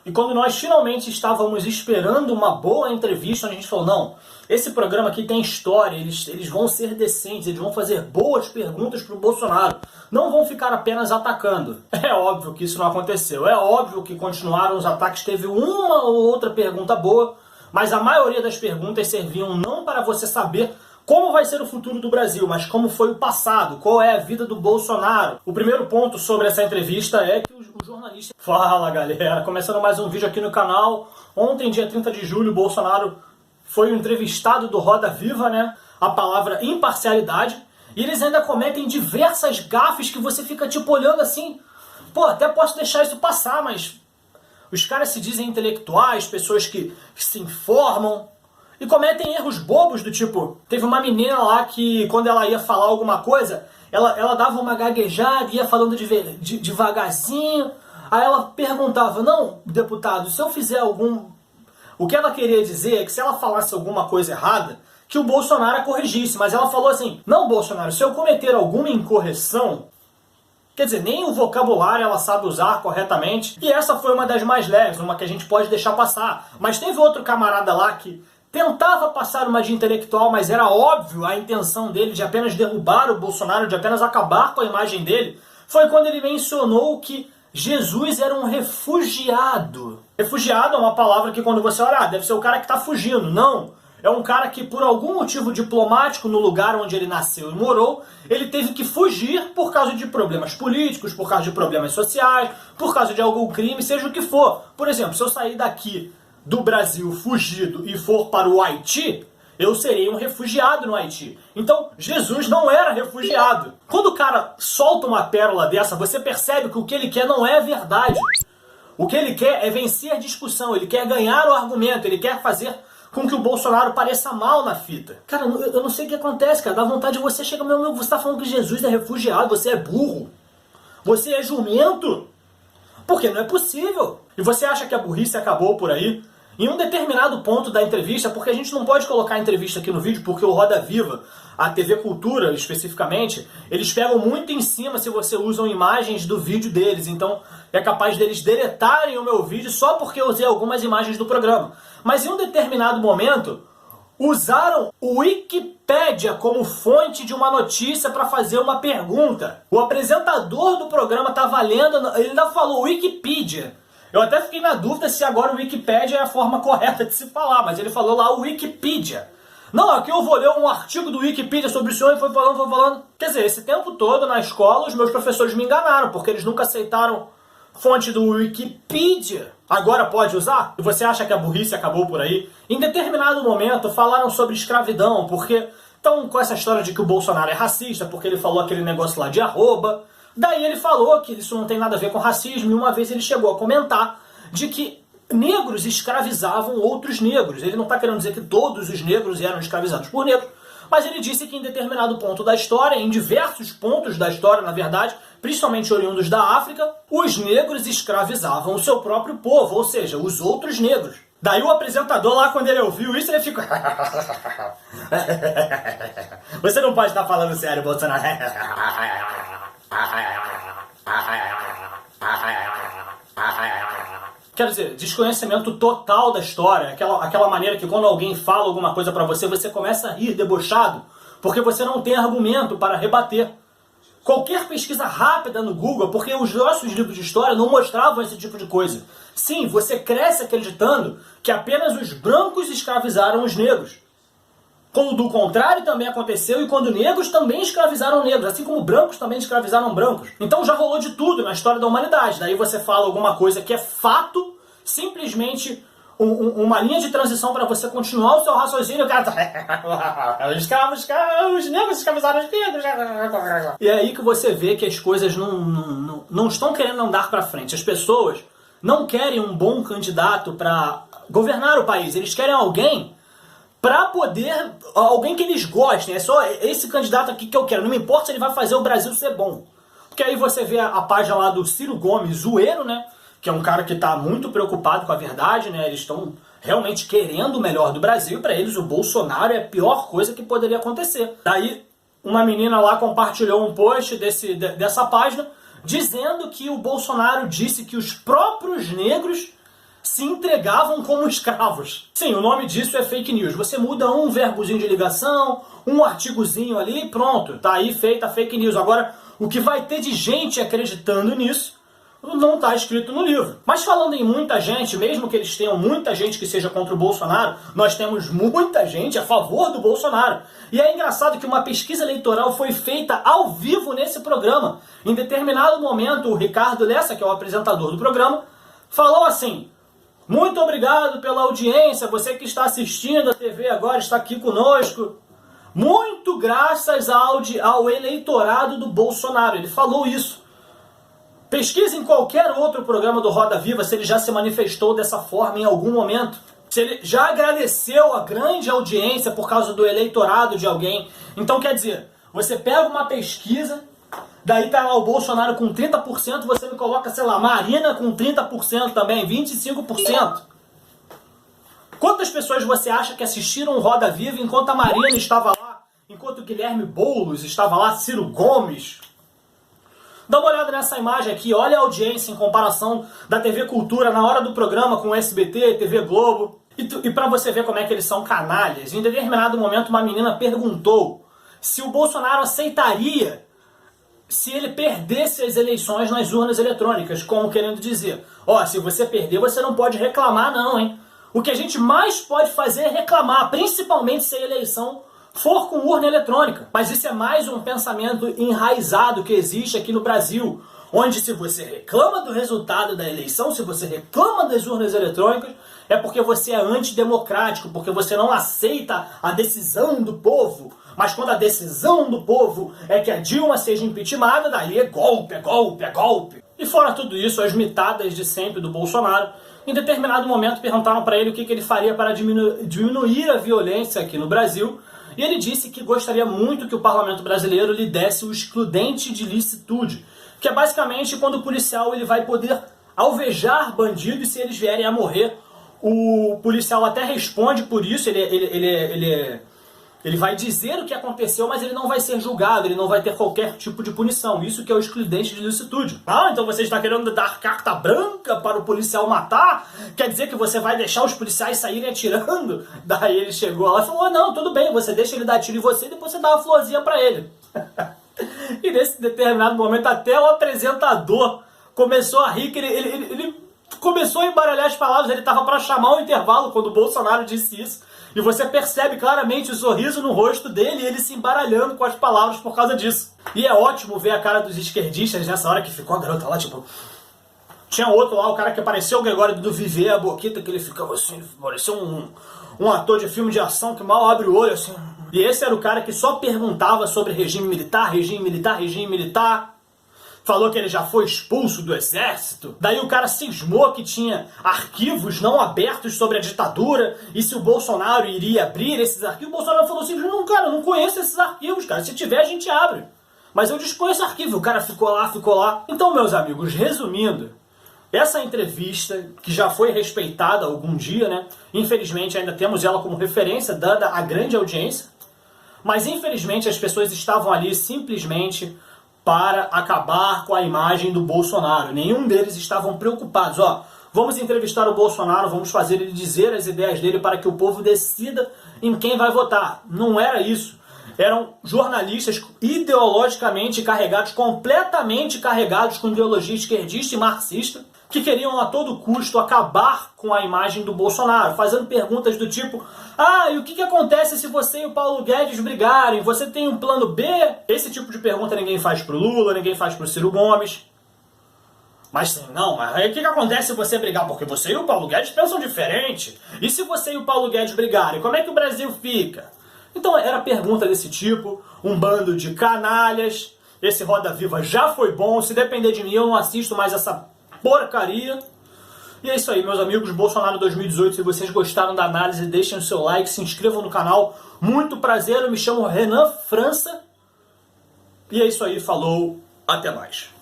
E quando nós finalmente estávamos esperando uma boa entrevista, a gente falou, não, esse programa aqui tem história, eles vão ser decentes, eles vão fazer boas perguntas para o Bolsonaro, não vão ficar apenas atacando. É óbvio que isso não aconteceu, é óbvio que continuaram os ataques, teve uma ou outra pergunta boa, mas a maioria das perguntas serviam não para você saber como vai ser o futuro do Brasil, mas como foi o passado, qual é a vida do Bolsonaro. O primeiro ponto sobre essa entrevista é que o jornalista... Fala, galera! Começando mais um vídeo aqui no canal. Ontem, dia 30 de julho, o Bolsonaro foi o entrevistado do Roda Viva, né? A palavra imparcialidade. E eles ainda cometem diversas gafes que você fica tipo olhando assim. Pô, até posso deixar isso passar, mas... Os caras se dizem intelectuais, pessoas que se informam. E cometem erros bobos do tipo, teve uma menina lá que quando ela ia falar alguma coisa, ela dava uma gaguejada, ia falando devagarzinho, aí ela perguntava, não, deputado, se eu fizer algum... O que ela queria dizer é que se ela falasse alguma coisa errada, que o Bolsonaro a corrigisse, mas ela falou assim, não, Bolsonaro, se eu cometer alguma incorreção, quer dizer, nem o vocabulário ela sabe usar corretamente, e essa foi uma das mais leves, uma que a gente pode deixar passar, mas teve outro camarada lá que tentava passar uma de intelectual, mas era óbvio a intenção dele de apenas derrubar o Bolsonaro, de apenas acabar com a imagem dele, foi quando ele mencionou que Jesus era um refugiado. Refugiado é uma palavra que quando você olha, deve ser o cara que está fugindo. Não, é um cara que por algum motivo diplomático no lugar onde ele nasceu e morou, ele teve que fugir por causa de problemas políticos, por causa de problemas sociais, por causa de algum crime, seja o que for. Por exemplo, se eu sair daqui do Brasil fugido e for para o Haiti, eu serei um refugiado no Haiti. Então, Jesus não era refugiado. Quando o cara solta uma pérola dessa, você percebe que o que ele quer não é verdade. O que ele quer é vencer a discussão, ele quer ganhar o argumento, ele quer fazer com que o Bolsonaro pareça mal na fita. Cara, eu não sei o que acontece, cara. Dá vontade de você chegar, meu, você tá falando que Jesus é refugiado, você é burro. Você é jumento. Porque não é possível. E você acha que a burrice acabou por aí? Em um determinado ponto da entrevista, porque a gente não pode colocar a entrevista aqui no vídeo, porque o Roda Viva, a TV Cultura especificamente, eles pegam muito em cima se você usa imagens do vídeo deles, então é capaz deles deletarem o meu vídeo só porque eu usei algumas imagens do programa. Mas em um determinado momento, usaram o Wikipédia como fonte de uma notícia para fazer uma pergunta. O apresentador do programa estava lendo, ele ainda falou Wikipedia. Eu até fiquei na dúvida se agora o Wikipédia é a forma correta de se falar, mas ele falou lá o Wikipedia. Não, aqui eu vou ler um artigo do Wikipedia sobre o senhor e foi falando. Quer dizer, esse tempo todo na escola os meus professores me enganaram, porque eles nunca aceitaram fonte do Wikipedia. Agora pode usar? E você acha que a burrice acabou por aí? Em determinado momento falaram sobre escravidão, porque estão com essa história de que o Bolsonaro é racista, porque ele falou aquele negócio lá de arroba. Daí ele falou que isso não tem nada a ver com racismo, e uma vez ele chegou a comentar de que negros escravizavam outros negros. Ele não está querendo dizer que todos os negros eram escravizados por negros, mas ele disse que em determinado ponto da história, em diversos pontos da história, na verdade, principalmente oriundos da África, os negros escravizavam o seu próprio povo, ou seja, os outros negros. Daí o apresentador lá, quando ele ouviu isso, ele ficou... Você não pode estar falando sério, Bolsonaro. Quer dizer, desconhecimento total da história, aquela maneira que quando alguém fala alguma coisa pra você, você começa a rir debochado, porque você não tem argumento para rebater. Qualquer pesquisa rápida no Google, porque os nossos livros de história não mostravam esse tipo de coisa. Sim, você cresce acreditando que apenas os brancos escravizaram os negros. Quando do contrário também aconteceu e quando negros também escravizaram negros, assim como brancos também escravizaram brancos. Então já rolou de tudo na história da humanidade. Daí você fala alguma coisa que é fato, simplesmente uma linha de transição para você continuar o seu raciocínio, o cara tá... os negros escravizaram os negros. E é aí que você vê que as coisas não estão querendo andar para frente. As pessoas não querem um bom candidato para governar o país. Eles querem alguém para poder... Alguém que eles gostem. É só esse candidato aqui que eu quero. Não me importa se ele vai fazer o Brasil ser bom. Porque aí você vê a página lá do Ciro Gomes, zoeiro, né? Que é um cara que está muito preocupado com a verdade, né? Eles estão realmente querendo o melhor do Brasil. Para eles, o Bolsonaro é a pior coisa que poderia acontecer. Daí, uma menina lá compartilhou um post dessa página, dizendo que o Bolsonaro disse que os próprios negros se entregavam como escravos. Sim, o nome disso é fake news. Você muda um verbozinho de ligação, um artigozinho ali, pronto, tá aí feita a fake news. Agora, o que vai ter de gente acreditando nisso não está escrito no livro. Mas falando em muita gente, mesmo que eles tenham muita gente que seja contra o Bolsonaro, nós temos muita gente a favor do Bolsonaro. E é engraçado que uma pesquisa eleitoral foi feita ao vivo nesse programa. Em determinado momento, o Ricardo Lessa, que é o apresentador do programa, falou assim: muito obrigado pela audiência, você que está assistindo a TV agora, está aqui conosco. Muito graças ao eleitorado do Bolsonaro. Ele falou isso. Pesquise em qualquer outro programa do Roda Viva se ele já se manifestou dessa forma em algum momento. Se ele já agradeceu a grande audiência por causa do eleitorado de alguém. Então, quer dizer, você pega uma pesquisa, daí tá lá o Bolsonaro com 30%, você me coloca, sei lá, Marina com 30% também, 25%. Quantas pessoas você acha que assistiram o Roda Viva enquanto a Marina estava lá, enquanto o Guilherme Boulos estava lá, Ciro Gomes? Dá uma olhada nessa imagem aqui, olha a audiência em comparação da TV Cultura na hora do programa com o SBT, TV Globo. E pra você ver como é que eles são canalhas, em determinado momento uma menina perguntou se o Bolsonaro aceitaria se ele perdesse as eleições nas urnas eletrônicas, como querendo dizer, ó, se você perder você não pode reclamar não, hein? O que a gente mais pode fazer é reclamar, principalmente se a eleição for com urna eletrônica. Mas isso é mais um pensamento enraizado que existe aqui no Brasil, onde se você reclama do resultado da eleição, se você reclama das urnas eletrônicas, é porque você é antidemocrático, porque você não aceita a decisão do povo. Mas quando a decisão do povo é que a Dilma seja impeachmentada, daí é golpe, é golpe, é golpe. E fora tudo isso, as mitadas de sempre do Bolsonaro, em determinado momento perguntaram para ele o que ele faria para diminuir a violência aqui no Brasil. E ele disse que gostaria muito que o parlamento brasileiro lhe desse o excludente de licitude, que é basicamente quando o policial ele vai poder alvejar bandidos e se eles vierem a morrer, o policial até responde por isso, ele vai dizer o que aconteceu, mas ele não vai ser julgado, ele não vai ter qualquer tipo de punição. Isso que é o excludente de licitude. Ah, então você está querendo dar carta branca para o policial matar? Quer dizer que você vai deixar os policiais saírem atirando? Daí ele chegou lá e falou, não, tudo bem, você deixa ele dar tiro em você e depois você dá uma florzinha para ele. E nesse determinado momento até o apresentador começou a rir, que ele começou a embaralhar as palavras, ele estava para chamar o intervalo quando o Bolsonaro disse isso. E você percebe claramente o sorriso no rosto dele e ele se embaralhando com as palavras por causa disso. E é ótimo ver a cara dos esquerdistas nessa hora que ficou a garota lá, tipo... Tinha outro lá, o cara que apareceu, o Gregório do Viver, a boquita, que ele ficava assim, parecia um ator de filme de ação que mal abre o olho, assim. E esse era o cara que só perguntava sobre regime militar, regime militar, regime militar. Falou que ele já foi expulso do exército. Daí o cara cismou que tinha arquivos não abertos sobre a ditadura e se o Bolsonaro iria abrir esses arquivos. O Bolsonaro falou assim, não, cara, eu não conheço esses arquivos, cara. Se tiver, a gente abre. Mas eu desconheço arquivo. O cara ficou lá, ficou lá. Então, meus amigos, resumindo, essa entrevista, que já foi respeitada algum dia, né? Infelizmente, ainda temos ela como referência, dada a grande audiência. Mas, infelizmente, as pessoas estavam ali simplesmente para acabar com a imagem do Bolsonaro. Nenhum deles estavam preocupados. Ó, vamos entrevistar o Bolsonaro, vamos fazer ele dizer as ideias dele para que o povo decida em quem vai votar. Não era isso. Eram jornalistas ideologicamente carregados, completamente carregados com ideologia esquerdista e marxista, que queriam a todo custo acabar com a imagem do Bolsonaro, fazendo perguntas do tipo, ah, e o que acontece se você e o Paulo Guedes brigarem? Você tem um plano B? Esse tipo de pergunta ninguém faz pro Lula, ninguém faz pro Ciro Gomes. Mas sim, não, mas aí o que acontece se você brigar? Porque você e o Paulo Guedes pensam diferente. E se você e o Paulo Guedes brigarem, como é que o Brasil fica? Então era pergunta desse tipo, um bando de canalhas. Esse Roda Viva já foi bom, se depender de mim eu não assisto mais essa porcaria. E é isso aí, meus amigos, Bolsonaro 2018, se vocês gostaram da análise, deixem o seu like, se inscrevam no canal. Muito prazer, eu me chamo Renan França. E é isso aí, falou, até mais.